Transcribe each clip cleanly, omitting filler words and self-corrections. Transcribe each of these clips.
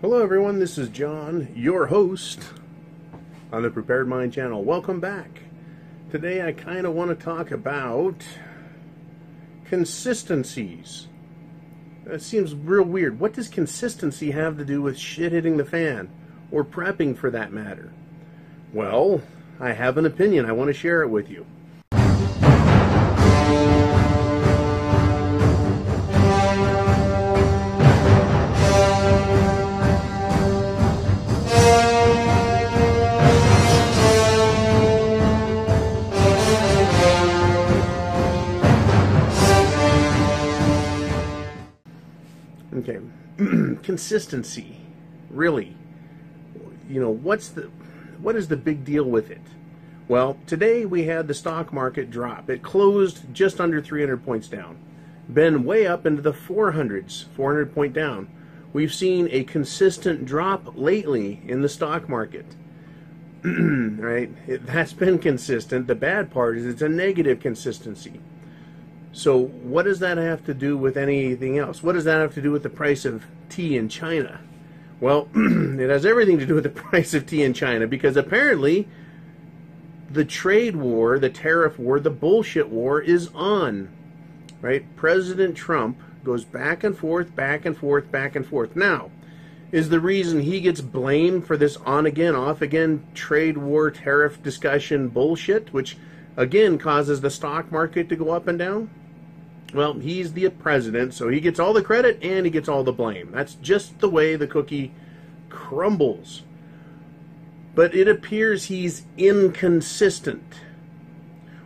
Hello everyone, this is John, your host on the Prepared Mind channel. Welcome back. Today I kind of want to talk about consistencies. That seems real weird. What does consistency have to do with shit hitting the fan, or prepping for that matter? Well, I have an opinion. I want to share it with you. Okay, consistency, really, what is the big deal with it? Well, today we had the stock market drop. It closed just under 300 points down, been way up into the 400s, 400 point down. We've seen a consistent drop lately in the stock market, right? That's been consistent. The bad part is it's a negative consistency. So what does that have to do with anything else? What does that have to do with the price of tea in China? Well, it has everything to do with the price of tea in China, because apparently the trade war, the tariff war, the bullshit war is on, right? President Trump goes back and forth, back and forth, back and forth. Now, is the reason he gets blamed for this on-again, off-again trade war, tariff discussion bullshit, which again causes the stock market to go up and down? Well, he's the president, so he gets all the credit and he gets all the blame. That's just the way the cookie crumbles. But it appears he's inconsistent.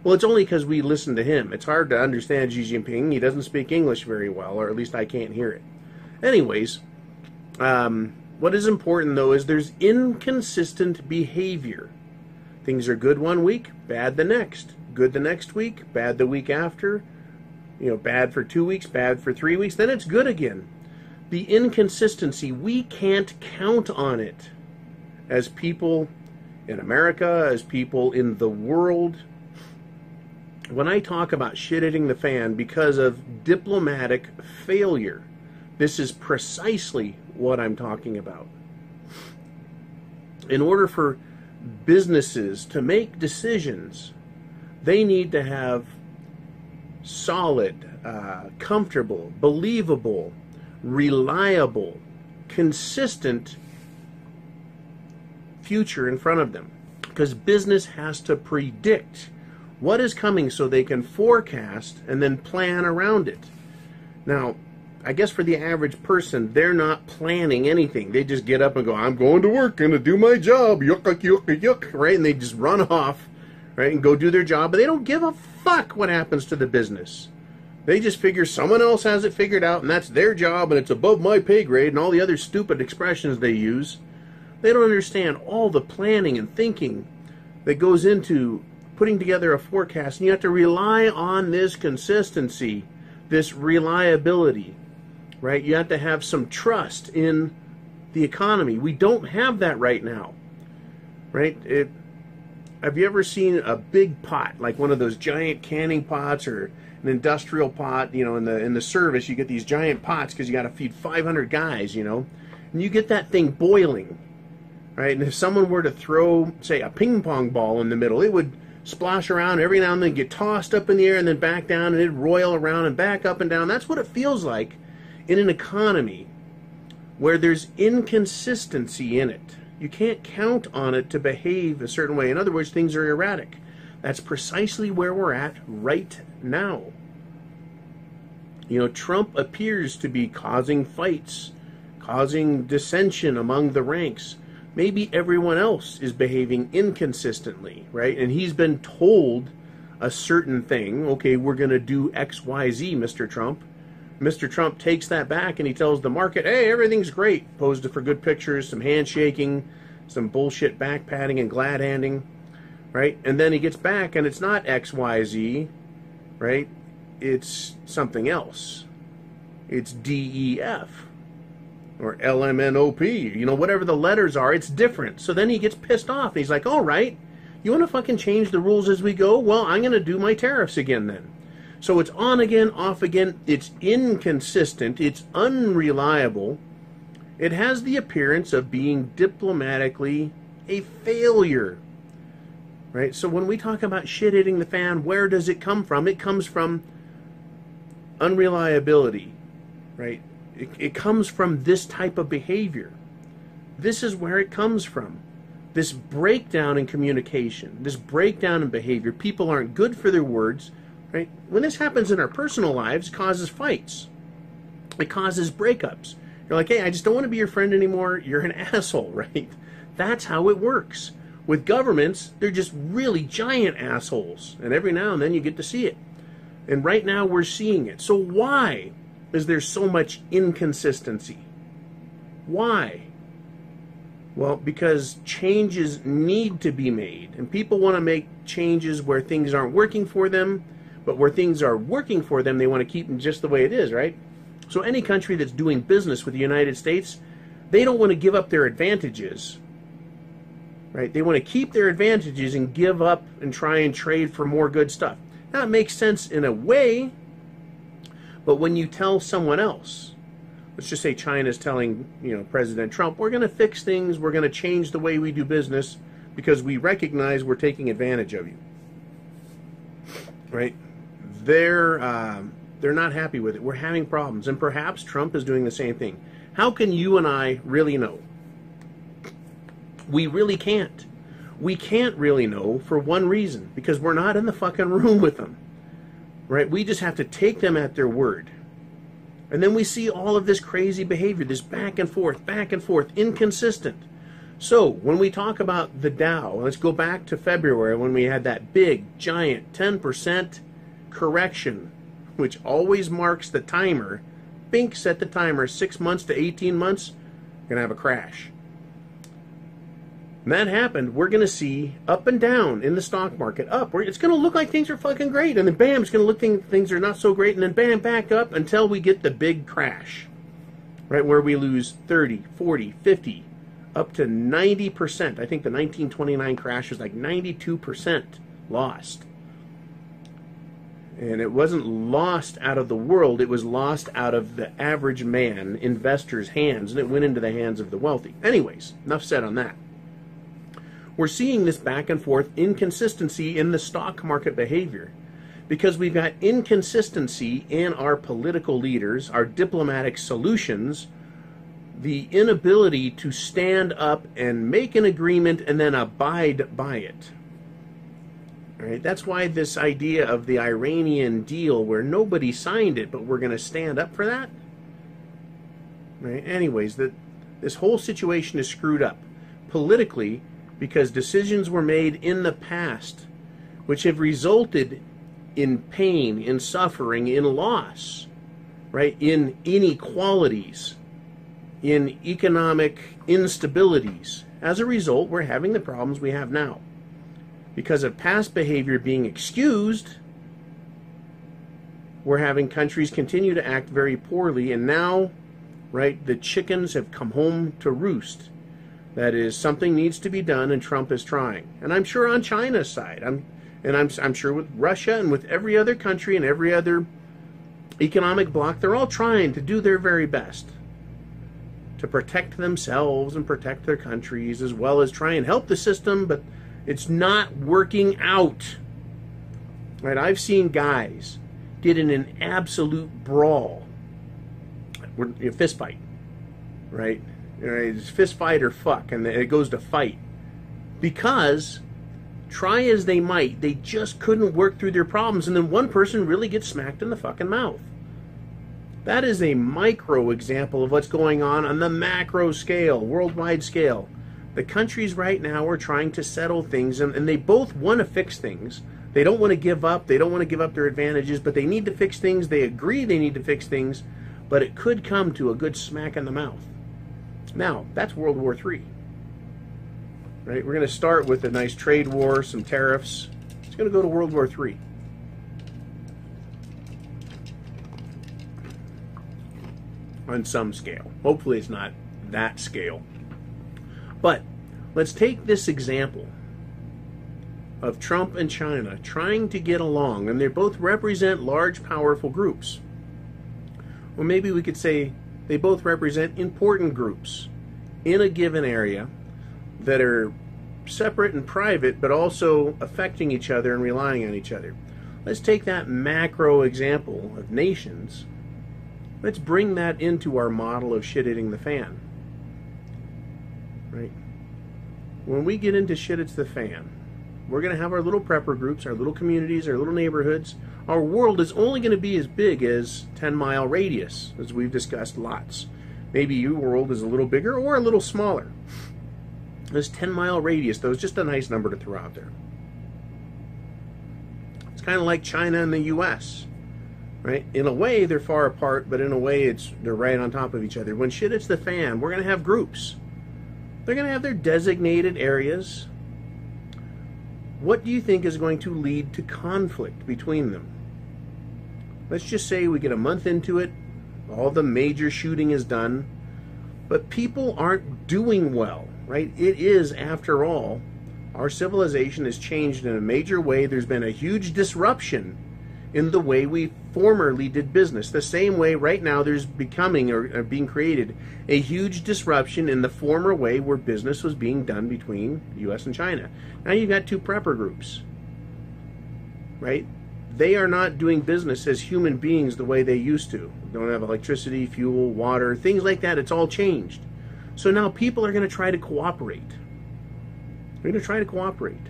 Well, it's only because we listen to him. It's hard to understand Xi Jinping. He doesn't speak English very well, or at least I can't hear it. Anyways, what is important, though, is there's inconsistent behavior. Things are good one week, bad the next. Good the next week, bad the week after. Bad for 2 weeks, bad for 3 weeks, then it's good again. The inconsistency, we can't count on it as people in America, as people in the world. When I talk about shit hitting the fan because of diplomatic failure, this is precisely what I'm talking about. In order for businesses to make decisions, they need to have solid, comfortable, believable, reliable, consistent future in front of them. Because business has to predict what is coming so they can forecast and then plan around it. Now, I guess for the average person, they're not planning anything. They just get up and go, I'm going to work, going to do my job, yuck, yuck, yuck, yuck, right? And they just run off, right, and go do their job, but they don't give a fuck what happens to the business. They just figure someone else has it figured out, and that's their job, and it's above my pay grade, and all the other stupid expressions they use. They don't understand all the planning and thinking that goes into putting together a forecast, and you have to rely on this consistency, this reliability, right? You have to have some trust in the economy. We don't have that right now, right? Have you ever seen a big pot, like one of those giant canning pots or an industrial pot? In the service, you get these giant pots because you got to feed 500 guys, and you get that thing boiling, right? And if someone were to throw, say, a ping pong ball in the middle, it would splash around every now and then, get tossed up in the air and then back down, and it'd roil around and back up and down. That's what it feels like in an economy where there's inconsistency in it. You can't count on it to behave a certain way. In other words, things are erratic. That's precisely where we're at right now. Trump appears to be causing fights, causing dissension among the ranks. Maybe everyone else is behaving inconsistently, right? And he's been told a certain thing. Okay, we're going to do X, Y, Z, Mr. Trump. Mr. Trump takes that back and he tells the market, hey, everything's great. Posed for good pictures, some handshaking, some bullshit back patting and glad handing, right? And then he gets back and it's not X, Y, Z, right? It's something else. It's DEF or LMNOP, whatever the letters are, it's different. So then he gets pissed off and he's like, all right, you want to fucking change the rules as we go? Well, I'm going to do my tariffs again then. So it's on again, off again. It's inconsistent. It's unreliable. It has the appearance of being diplomatically a failure. Right? So when we talk about shit hitting the fan, where does it come from? It comes from unreliability, right? It comes from this type of behavior. This is where it comes from. This breakdown in communication, this breakdown in behavior. People aren't good for their words, right? When this happens in our personal lives, it causes fights. It causes breakups. You're like, hey, I just don't want to be your friend anymore. You're an asshole, right? That's how it works. With governments, they're just really giant assholes. And every now and then you get to see it. And right now we're seeing it. So why is there so much inconsistency? Why? Well, because changes need to be made. And people want to make changes where things aren't working for them. But where things are working for them, they want to keep them just the way it is, right? So any country that's doing business with the United States, they don't want to give up their advantages. Right? They want to keep their advantages and give up and try and trade for more good stuff. Now, it makes sense in a way, but when you tell someone else, let's just say China's telling, President Trump, we're going to fix things, we're going to change the way we do business because we recognize we're taking advantage of you. Right? They're not happy with it. We're having problems, and perhaps Trump is doing the same thing. How can you and I really know? We really can't. We can't really know for one reason, because we're not in the fucking room with them. Right? We just have to take them at their word. And then we see all of this crazy behavior, this back and forth, inconsistent. So, when we talk about the Dow, let's go back to February when we had that big, giant 10% correction, which always marks the timer. Bink set the timer 6 months to 18 months, you're going to have a crash. When that happened, we're going to see up and down in the stock market. Up, it's going to look like things are fucking great, and then bam, it's going to look like things are not so great, and then bam, back up until we get the big crash, right, where we lose 30, 40, 50, up to 90%. I think the 1929 crash was like 92% lost. And it wasn't lost out of the world, it was lost out of the average man, investor's hands, and it went into the hands of the wealthy. Anyways, enough said on that. We're seeing this back and forth inconsistency in the stock market behavior because we've got inconsistency in our political leaders, our diplomatic solutions, the inability to stand up and make an agreement and then abide by it. All right? That's why this idea of the Iranian deal where nobody signed it, but we're going to stand up for that. Right? Anyways, this whole situation is screwed up politically, because decisions were made in the past which have resulted in pain, in suffering, in loss, right? In inequalities, in economic instabilities. As a result, we're having the problems we have now. Because of past behavior being excused, we're having countries continue to act very poorly, and now, right, the chickens have come home to roost. That is, something needs to be done, and Trump is trying. And I'm sure on China's side, I'm sure with Russia and with every other country and every other economic bloc, they're all trying to do their very best to protect themselves and protect their countries, as well as try and help the system, but it's not working out. Right? I've seen guys get in an absolute brawl, a fist fight, right? It's fist fight or fuck, and it goes to fight. Because, try as they might, they just couldn't work through their problems, and then one person really gets smacked in the fucking mouth. That is a micro example of what's going on the macro scale, worldwide scale. The countries right now are trying to settle things, and they both want to fix things. They don't want to give up. They don't want to give up their advantages, but they need to fix things. They agree they need to fix things, but it could come to a good smack in the mouth. Now, that's World War III. Right? We're going to start with a nice trade war, some tariffs. It's going to go to World War III. On some scale. Hopefully it's not that scale. But let's take this example of Trump and China trying to get along, and they both represent large, powerful groups. Or maybe we could say They both represent important groups in a given area that are separate and private, but also affecting each other and relying on each other. Let's take that macro example of nations. Let's bring that into our model of shit hitting the fan. Right? When we get into shit hits the fan, we're going to have our little prepper groups, our little communities, our little neighborhoods. Our world is only going to be as big as 10-mile radius, as we've discussed lots. Maybe your world is a little bigger or a little smaller. This 10-mile radius, though, is just a nice number to throw out there. It's kind of like China and the U.S., right? In a way, they're far apart, but in a way, they're right on top of each other. When shit hits the fan, we're going to have groups. They're going to have their designated areas. What do you think is going to lead to conflict between them? Let's just say we get a month into it, all the major shooting is done, but people aren't doing well, right? It is, after all, our civilization has changed in a major way. There's been a huge disruption in the way we formerly did business. The same way right now there's becoming or being created a huge disruption in the former way where business was being done between the U.S. and China. Now you've got two prepper groups, right? They are not doing business as human beings the way they used to. They don't have electricity, fuel, water, things like that. It's all changed. So now people are going to try to cooperate. They're going to try to cooperate.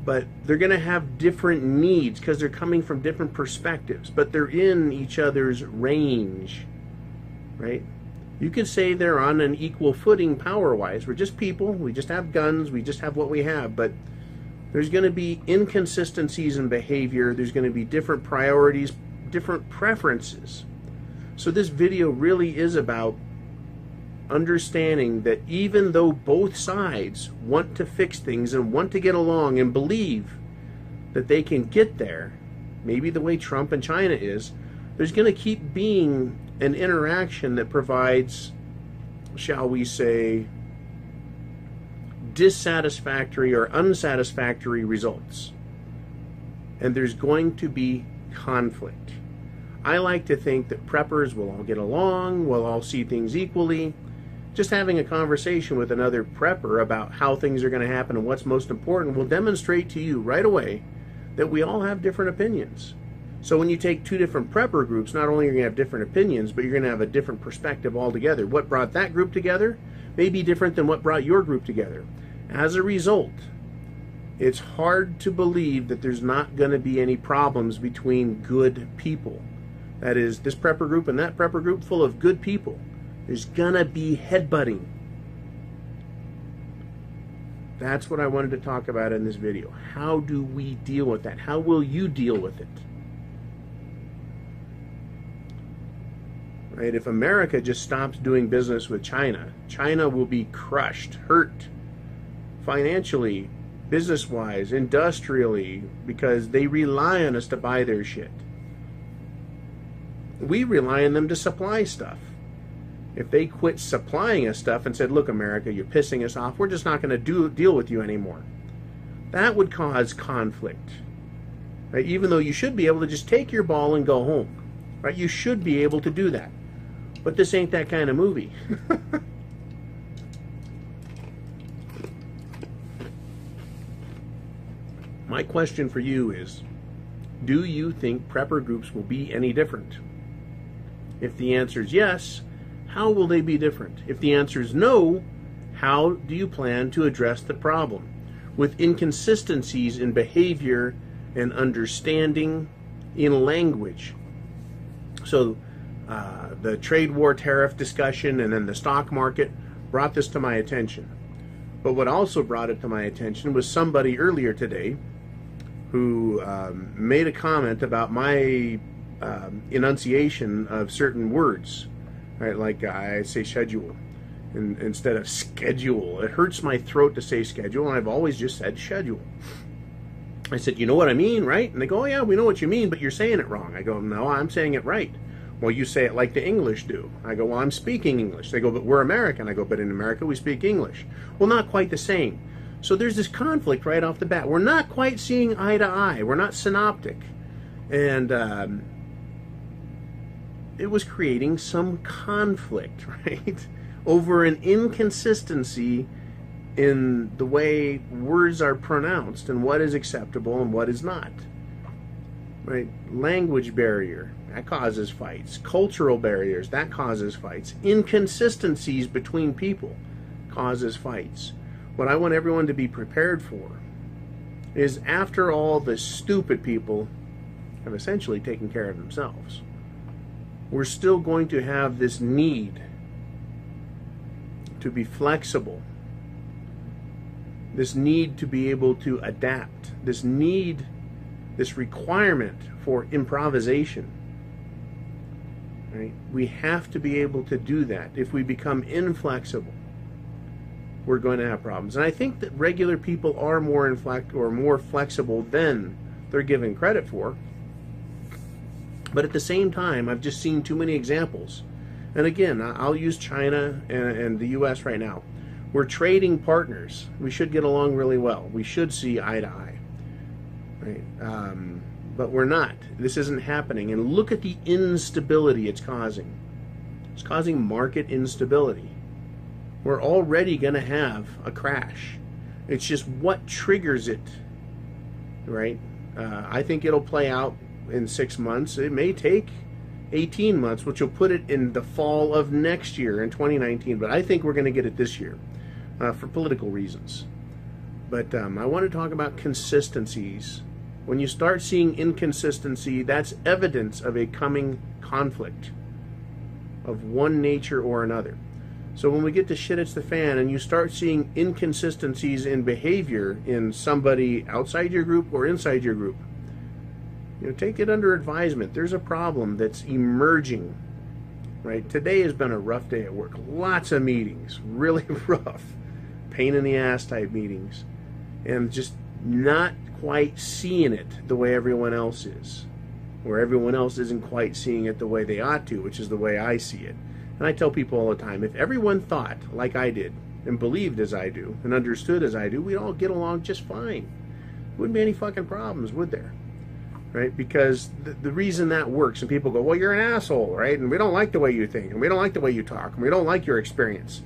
But they're going to have different needs because they're coming from different perspectives. But they're in each other's range, right? You could say they're on an equal footing power-wise. We're just people. We just have guns. We just have what we have. But there's going to be inconsistencies in behavior. There's going to be different priorities, different preferences. So this video really is about understanding that even though both sides want to fix things and want to get along and believe that they can get there, maybe the way Trump and China is, there's going to keep being an interaction that provides, shall we say, dissatisfactory or unsatisfactory results. And there's going to be conflict. I like to think that preppers will all get along, we'll all see things equally. Just having a conversation with another prepper about how things are going to happen and what's most important will demonstrate to you right away that we all have different opinions. So when you take two different prepper groups, not only are you going to have different opinions, but you're going to have a different perspective altogether. What brought that group together may be different than what brought your group together. As a result, it's hard to believe that there's not going to be any problems between good people. That is, this prepper group and that prepper group full of good people. There's gonna be headbutting. That's what I wanted to talk about in this video. How do we deal with that? How will you deal with it? Right? If America just stops doing business with China, China will be crushed, hurt, financially, business-wise, industrially, because they rely on us to buy their shit. We rely on them to supply stuff. If they quit supplying us stuff and said, look, America, you're pissing us off, we're just not going to deal with you anymore. That would cause conflict. Right? Even though you should be able to just take your ball and go home. Right? You should be able to do that. But this ain't that kind of movie. My question for you is, do you think prepper groups will be any different? If the answer is yes, how will they be different? If the answer is no, how do you plan to address the problem? With inconsistencies in behavior and understanding in language. So the trade war tariff discussion and then the stock market brought this to my attention. But what also brought it to my attention was somebody earlier today who made a comment about my enunciation of certain words. Right, like I say schedule instead of schedule. It hurts my throat to say schedule, and I've always just said schedule. I said, you know what I mean, right? And they go, oh yeah, we know what you mean, but you're saying it wrong. I go, no, I'm saying it right. Well, you say it like the English do. I go, well, I'm speaking English. They go, but we're American. I go, but in America we speak English. Well, not quite the same. So there's this conflict right off the bat. We're not quite seeing eye to eye. We're not synoptic. And it was creating some conflict, right? Over an inconsistency in the way words are pronounced and what is acceptable and what is not. Right? Language barrier, that causes fights. Cultural barriers, that causes fights. Inconsistencies between people causes fights. What I want everyone to be prepared for is, after all the stupid people have essentially taken care of themselves, we're still going to have this need to be flexible, this need to be able to adapt, this need, this requirement for improvisation. Right? We have to be able to do that. If we become inflexible, we're going to have problems. And I think that regular people are more flexible than they're given credit for. But at the same time, I've just seen too many examples. And again, I'll use China and the U.S. right now. We're trading partners. We should get along really well. We should see eye to eye. Right? But we're not. This isn't happening. And look at the instability it's causing. It's causing market instability. We're already going to have a crash. It's just what triggers it, right? I think it'll play out in 6 months. It may take 18 months, which will put it in the fall of next year, in 2019. But I think we're going to get it this year for political reasons. But I want to talk about consistencies. When you start seeing inconsistency, that's evidence of a coming conflict of one nature or another. So when we get to shit hits the fan and you start seeing inconsistencies in behavior in somebody outside your group or inside your group, take it under advisement. There's a problem that's emerging, right? Today has been a rough day at work. Lots of meetings, really rough, pain in the ass type meetings, and just not quite seeing it the way everyone else is, or everyone else isn't quite seeing it the way they ought to, which is the way I see it. And I tell people all the time, if everyone thought like I did, and believed as I do, and understood as I do, we'd all get along just fine. Wouldn't be any fucking problems, would there? Right? Because the reason that works, and people go, well, you're an asshole, right? And we don't like the way you think, and we don't like the way you talk, and we don't like your experience.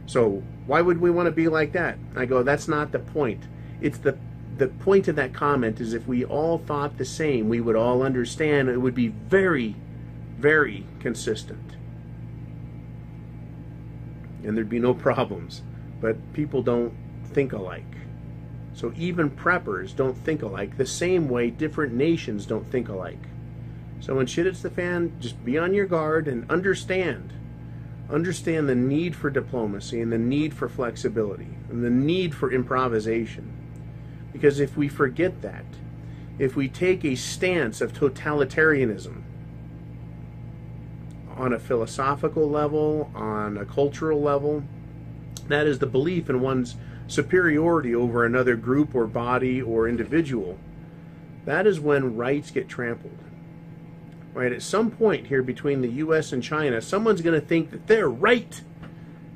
So why would we want to be like that? I go, that's not the point. It's the point of that comment is, if we all thought the same, we would all understand. It would be very, very consistent. And there'd be no problems. But people don't think alike. So even preppers don't think alike, the same way different nations don't think alike. So when shit hits the fan, just be on your guard and understand. Understand the need for diplomacy and the need for flexibility and the need for improvisation. Because if we forget that, if we take a stance of totalitarianism on a philosophical level, on a cultural level, that is the belief in one's superiority over another group or body or individual, that is when rights get trampled. Right? At some point here between the U.S. and China, someone's going to think that they're right.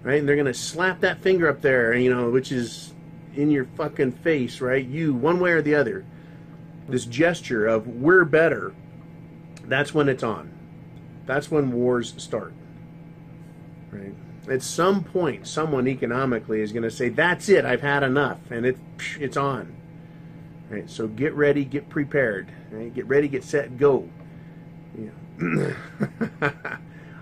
Right? And they're going to slap that finger up there, which is in your fucking face, right? You, one way or the other. This gesture of we're better, that's when it's on. That's when wars start. Right? At some point, someone economically is going to say, that's it, I've had enough, and it's on. Right? So get ready, get prepared. Right? Get ready, get set, go.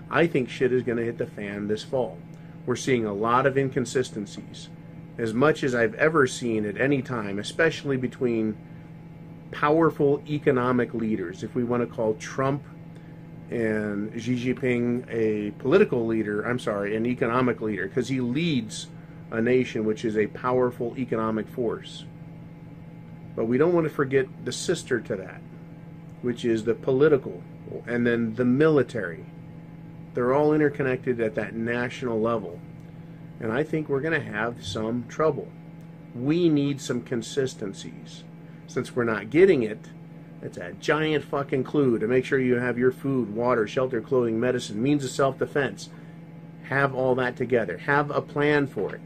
I think shit is going to hit the fan this fall. We're seeing a lot of inconsistencies. As much as I've ever seen at any time, especially between powerful economic leaders. If we want to call Trump and Xi Jinping a political leader, an economic leader, because he leads a nation which is a powerful economic force. But we don't want to forget the sister to that, which is the political, and then the military. They're all interconnected at that national level. And I think we're going to have some trouble. We need some consistencies. Since we're not getting it, it's a giant fucking clue to make sure you have your food, water, shelter, clothing, medicine, means of self-defense. Have all that together. Have a plan for it.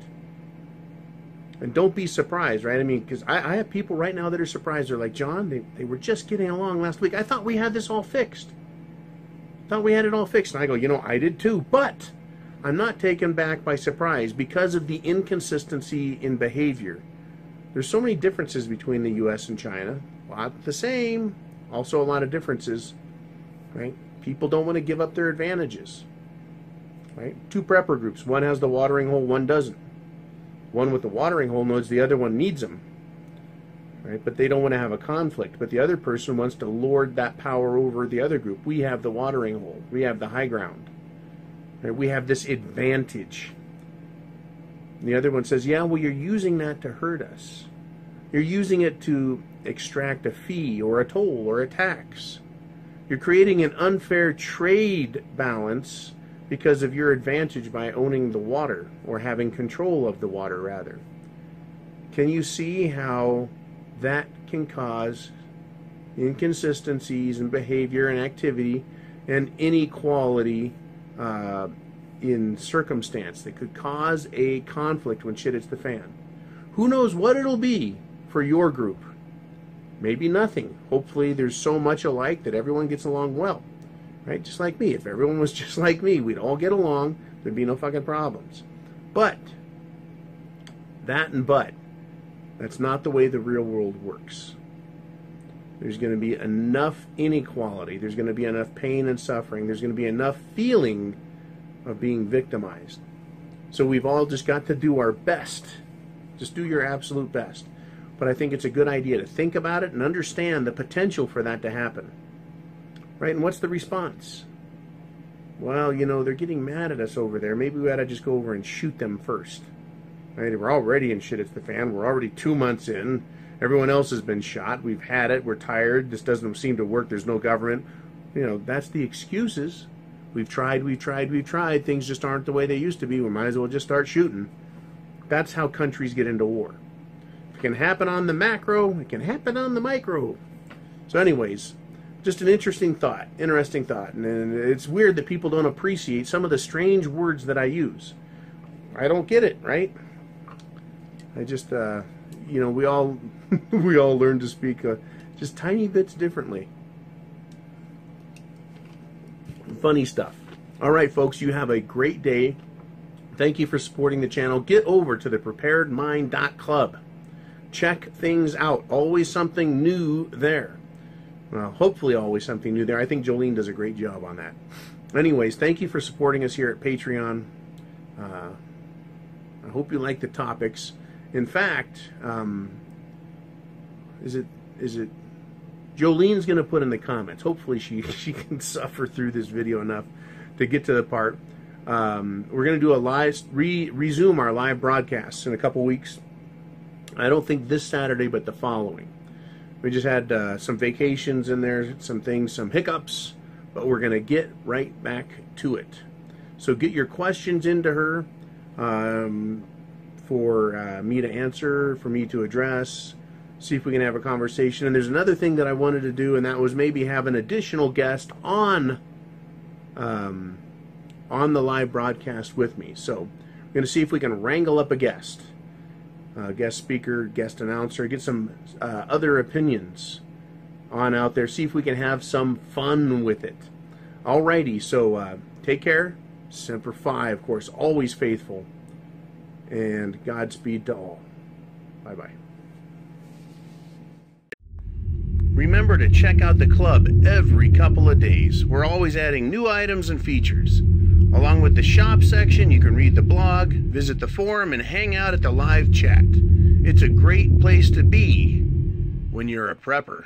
And don't be surprised, right? I mean, because I have people right now that are surprised. They're like, John, they were just getting along last week. I thought we had this all fixed. thought we had it all fixed. And I go, you know, I did too, but I'm not taken back by surprise because of the inconsistency in behavior. There's so many differences between the U.S. and China. A lot the same, also a lot of differences, right? People don't want to give up their advantages, right? Two prepper groups. One has the watering hole, one doesn't. One with the watering hole knows the other one needs them, right? But they don't want to have a conflict. But the other person wants to lord that power over the other group. We have the watering hole. We have the high ground. Right? We have this advantage. And the other one says, yeah, well, you're using that to hurt us. You're using it to extract a fee or a toll or a tax. You're creating an unfair trade balance because of your advantage by owning the water, or having control of the water, rather. Can you see how that can cause inconsistencies in behavior and activity and inequality in circumstance that could cause a conflict when shit hits the fan? Who knows what it'll be for your group? Maybe nothing. Hopefully there's so much alike that everyone gets along well. Right? Just like me. If everyone was just like me, we'd all get along. There'd be no fucking problems. But, that's not the way the real world works. There's going to be enough inequality. There's going to be enough pain and suffering. There's going to be enough feeling of being victimized. So we've all just got to do our best. Just do your absolute best. But I think it's a good idea to think about it and understand the potential for that to happen. Right? And what's the response? Well, you know, they're getting mad at us over there. Maybe we ought to just go over and shoot them first. Right? We're already in shit at the fan. We're already 2 months in. Everyone else has been shot. We've had it. We're tired. This doesn't seem to work. There's no government. You know, that's the excuses. We've tried. Things just aren't the way they used to be. We might as well just start shooting. That's how countries get into war. It can happen on the macro. It can happen on the micro. So anyways, just an interesting thought. And it's weird that people don't appreciate some of the strange words that I use. I don't get it, right? I just, you know, we all learn to speak just tiny bits differently. Funny stuff. All right, folks, you have a great day. Thank you for supporting the channel. Get over to the preparedmind.club. Check things out. Always something new there. Well, hopefully always something new there. I think Jolene does a great job on that. Anyways, thank you for supporting us here at Patreon. I hope you like the topics. In fact, is it Jolene's going to put in the comments. Hopefully she can suffer through this video enough to get to the part. We're going to do a resume our live broadcasts in a couple weeks. I don't think this Saturday, but the following. We just had some vacations in there, some things, some hiccups, but we're going to get right back to it. So get your questions into her for me to answer, for me to address, see if we can have a conversation. And there's another thing that I wanted to do, and that was maybe have an additional guest on the live broadcast with me. So we're going to see if we can wrangle up a guest speaker, guest announcer, get some other opinions on out there, see if we can have some fun with it. Alrighty, so take care. Semper Fi, of course, always faithful, and Godspeed to all. Bye-bye. Remember to check out the club every couple of days. We're always adding new items and features. Along with the shop section, you can read the blog, visit the forum, and hang out at the live chat. It's a great place to be when you're a prepper.